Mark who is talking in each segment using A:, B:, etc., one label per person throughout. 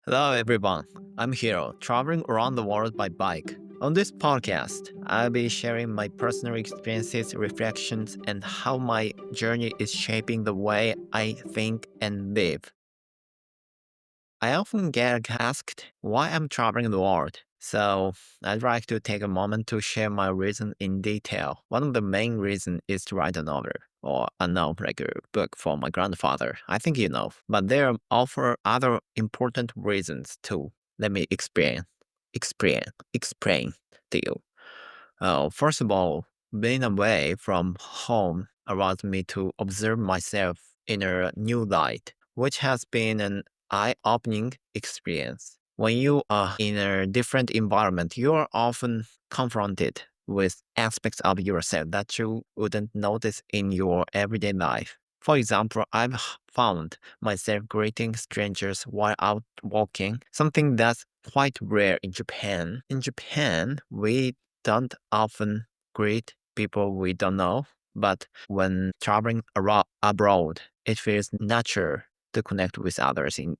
A: Hello, everyone. I'm Hiro, traveling around the world by bike. On this podcast, I'll be sharing my personal experiences, reflections, and how my journey is shaping the way I think and live. I often get asked why I'm traveling the world, so I'd like to take a moment to share my reason in detail. One of the main reasons is to write a novel, or a novel like a book for my grandfather. I think you know, but there are also other important reasons too. Let me explain to you. First of all, being away from home allows me to observe myself in a new light, which has been an eye opening experience. When you are in a different environment, you are often confronted with aspects of yourself that you wouldn't notice in your everyday life. For example, I've found myself greeting strangers while out walking, something that's quite rare in Japan. In Japan, we don't often greet people we don't know, but when traveling abroad, it feels natural to connect with others in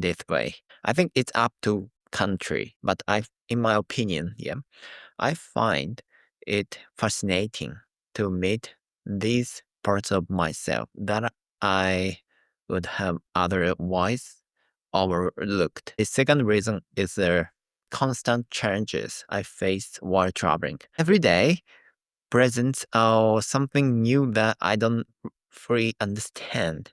A: this way. I think it's up to country, but in my opinion, I find it fascinating to meet these parts of myself that I would have otherwise overlooked. The second reason is the constant challenges I face while traveling. Every day presents something new that I don't fully understand.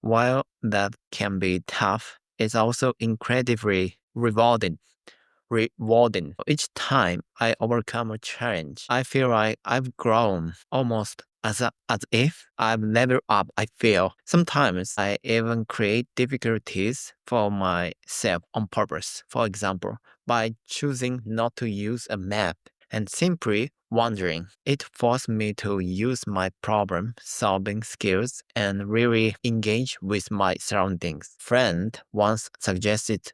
A: While that can be tough, it's also incredibly rewarding. Each time I overcome a challenge, I feel like I've grown almost as if I've leveled up. I feel sometimes I even create difficulties for myself on purpose. For example, by choosing not to use a map and simply wandering. It forced me to use my problem solving skills and really engage with my surroundings. Friend once suggested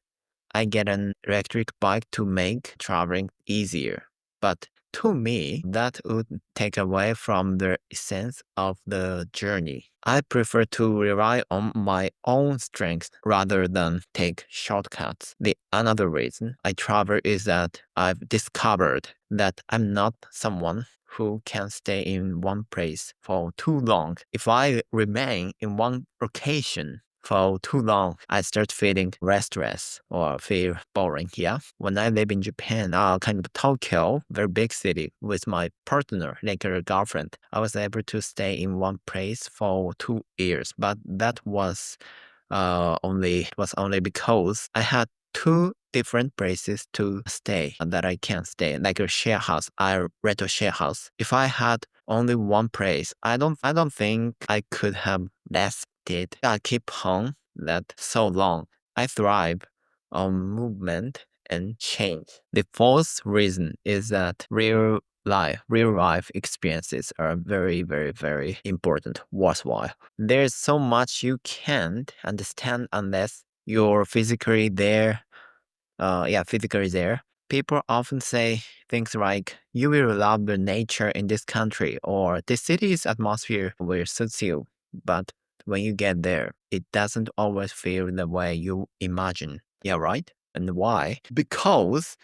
A: I get an electric bike to make traveling easier. But to me, that would take away from the essence of the journey. I prefer to rely on my own strength rather than take shortcuts. The another reason I travel is that I've discovered that I'm not someone who can stay in one place for too long. If I remain in one location for too long, I start feeling restless or feel boring. Yeah. When I live in Japan, kind of Tokyo, very big city, with my partner, like a girlfriend, I was able to stay in one place for 2 years. But that was only because I had two different places to stay that I can stay, like a share house. I rent a share house. If I had only one place, I don't think I could have lasted. I keep home that so long. I thrive on movement and change. The fourth reason is that real life experiences are very, very, very important, worthwhile. There's so much you can't understand unless you're physically there. Physically there. People often say things like, you will love the nature in this country, or the city's atmosphere will suit you. But when you get there, it doesn't always feel the way you imagine. Yeah, right? And why? Because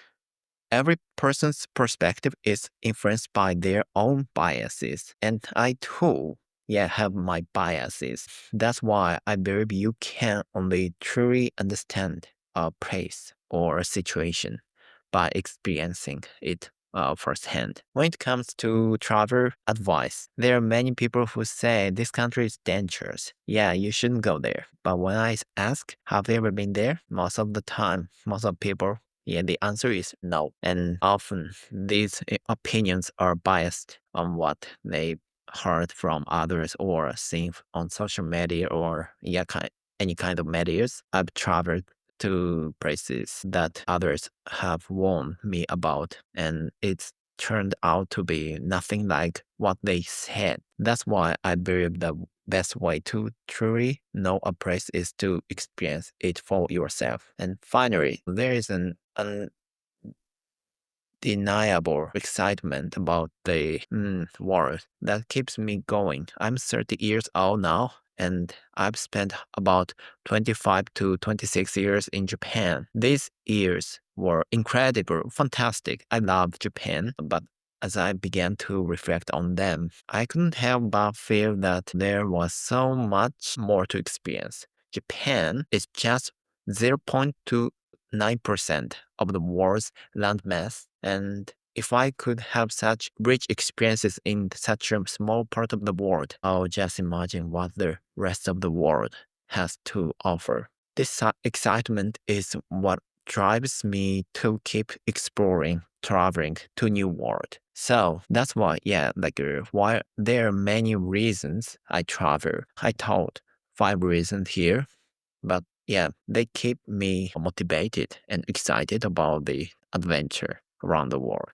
A: every person's perspective is influenced by their own biases. And I too, have my biases. That's why I believe you can only truly understand a place or a situation by experiencing it firsthand. When it comes to travel advice, there are many people who say this country is dangerous. Yeah, you shouldn't go there. But when I ask, have you ever been there? Most of the time, most of people, the answer is no. And often these opinions are biased on what they heard from others or seen on social media or any kind of medias. I've traveled to places that others have warned me about, and it's turned out to be nothing like what they said. That's why I believe the best way to truly know a place is to experience it for yourself. And finally, there is an undeniable excitement about the world that keeps me going. I'm 30 years old now, and I've spent about 25 to 26 years in Japan. These years were incredible, fantastic. I love Japan, but as I began to reflect on them, I couldn't help but feel that there was so much more to experience. Japan is just 0.29% of the world's landmass, and if I could have such rich experiences in such a small part of the world, I'll just imagine what the rest of the world has to offer. This excitement is what drives me to keep exploring, traveling to new world. So that's why, while there are many reasons I travel, I told 5 reasons here, but yeah, they keep me motivated and excited about the adventure around the world.